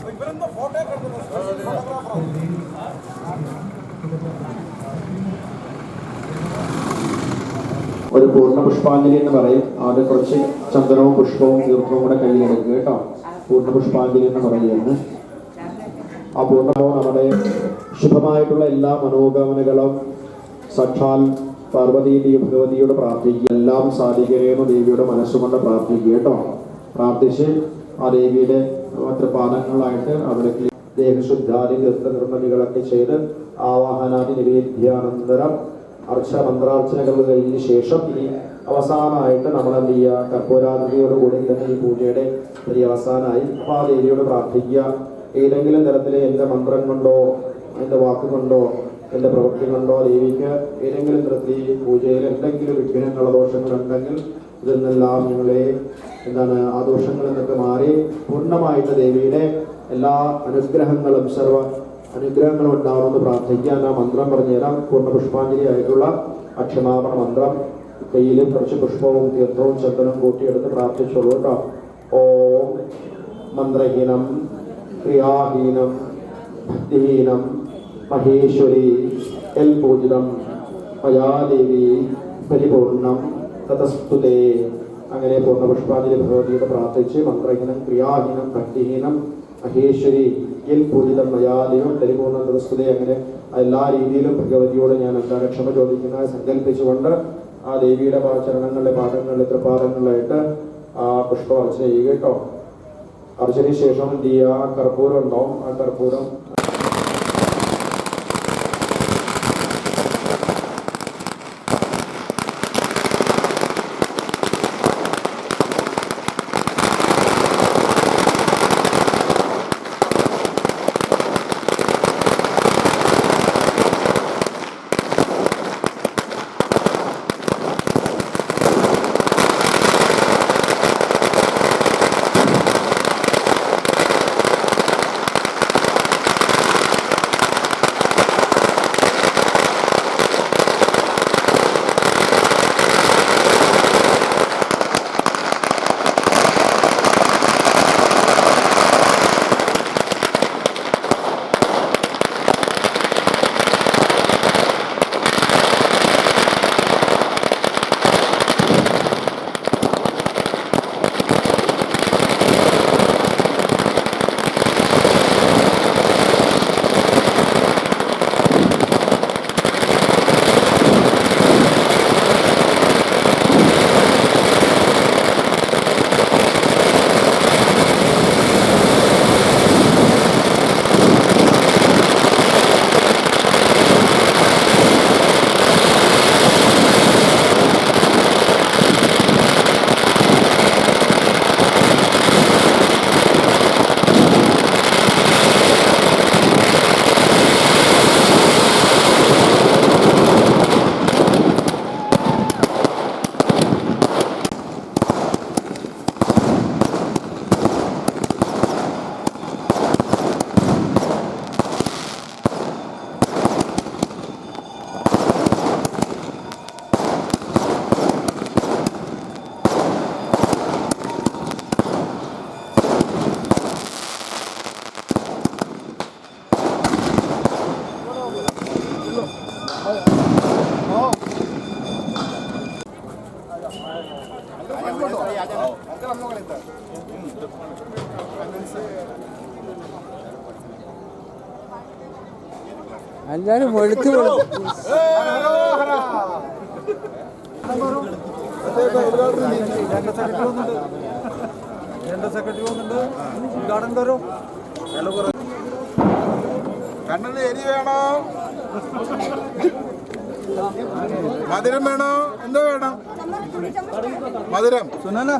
ഒരു പൂർണ്ണ പുഷ്പാഞ്ജലി എന്ന് പറയും. ആദ്യം കുറച്ച് ചന്ദനവും പുഷ്പവും തീർത്ഥവും കൂടെ കയ്യിലെടുക്കുക കേട്ടോ. പൂർണ്ണ പുഷ്പാഞ്ജലി എന്ന് പറയുന്നത് ആ പൂർണ്ണവും നമ്മുടെ ശുഭമായിട്ടുള്ള എല്ലാ മനോകാമനകളും സാക്ഷാൽ പാർവതീദേവി ഭഗവതിയോട് പ്രാർത്ഥിക്കുക. എല്ലാം സാധിക്കണേന്ന് ദേവിയുടെ മനസ്സുകൊണ്ട് പ്രാർത്ഥിക്കുക കേട്ടോ. പ്രാർത്ഥിച്ച് ആ ദേവിയുടെ പാദങ്ങളായിട്ട് അവിടെ ദേഹശുദ്ധാദി തീർത്ഥനിർമ്മലികളൊക്കെ ചെയ്ത് ആവാഹനാദി നിവേദ്യാനന്തരം മന്ത്രാർച്ചനകൾ കഴിഞ്ഞതിന് ശേഷം ഇനി അവസാനമായിട്ട് നമ്മൾ എന്ത് ചെയ്യുക, കർപ്പൂരാതിഥിയോടുകൂടി തന്നെ ഈ പൂജയുടെ ഒരു അവസാനമായി അപ്പോൾ ആ ദേവിയോട് പ്രാർത്ഥിക്കുക. ഏതെങ്കിലും തരത്തിൽ എൻ്റെ മന്ത്രം കൊണ്ടോ എൻ്റെ വാക്കുകൊണ്ടോ എൻ്റെ പ്രവൃത്തി കൊണ്ടോ ദേവിക്ക് ഏതെങ്കിലും തരത്തിൽ ഈ പൂജയിൽ എന്തെങ്കിലും വിഘ്നങ്ങളോ ദോഷങ്ങളുണ്ടെങ്കിൽ ഇതിൽ നിന്നെല്ലാം നിങ്ങളെ ആ ദോഷങ്ങളിൽ നിന്നൊക്കെ മാറി പൂർണ്ണമായിട്ട് ദേവിയുടെ എല്ലാ അനുഗ്രഹങ്ങളും സർവ്വ അനുഗ്രഹങ്ങളും ഉണ്ടാവണമെന്ന് പ്രാർത്ഥിക്കാൻ ആ മന്ത്രം പറഞ്ഞുതരാം. പൂർണ്ണ പുഷ്പാഞ്ജലി ആയിട്ടുള്ള അക്ഷമാപണ മന്ത്രം കയ്യിലും കുറച്ച് പുഷ്പവും തീർത്ഥവും ചന്ദനവും കൂട്ടിയെടുത്ത് പ്രാർത്ഥിച്ചോളൂ കേട്ടോ. ഓം മന്ത്രഹീനം ക്രിയാഹീനം ഭക്തിഹീനം മഹേശ്വരി എൽ പൂജിതം മയാദേവി പരിപൂർണം തതസ്തുതേ. അങ്ങനെ പൂർണ്ണ പുഷ്പാഞ്ജലി ഭഗവതിയോട് പ്രാർത്ഥിച്ച് മന്ത്രഹീനം ക്രിയാഹീനം ഭക്തിഹീനം മഹേശ്വരി എൽ പൂജിതം മയാദേവം പരിപൂർണം തതസ്തുതേ. അങ്ങനെ എല്ലാ രീതിയിലും ഭഗവതിയോട് ഞാൻ എന്താണ് ക്ഷമ ചോദിക്കുന്നത് സങ്കല്പിച്ചുകൊണ്ട് ആ ദേവിയുടെ ചരണങ്ങളിലെ പാദങ്ങളിലെ തൃപാദങ്ങളിലായിട്ട് ആ പുഷ്പം അർച്ചന ചെയ്യുക കേട്ടോ. അർച്ചനയ്ക്ക് ശേഷം എന്ത് ചെയ്യുക, കർപ്പൂരം ഉണ്ടാവും. ആ കർപ്പൂരം എല്ലാരും വെളുത്ത് സെക്രട്ടറി വന്നിട്ട് ഉദ്ഘാടനം തരും. കണ്ണിന് എരി വേണോ, മധുരം വേണോ, എന്തോ വേണം? മധുരം സുനന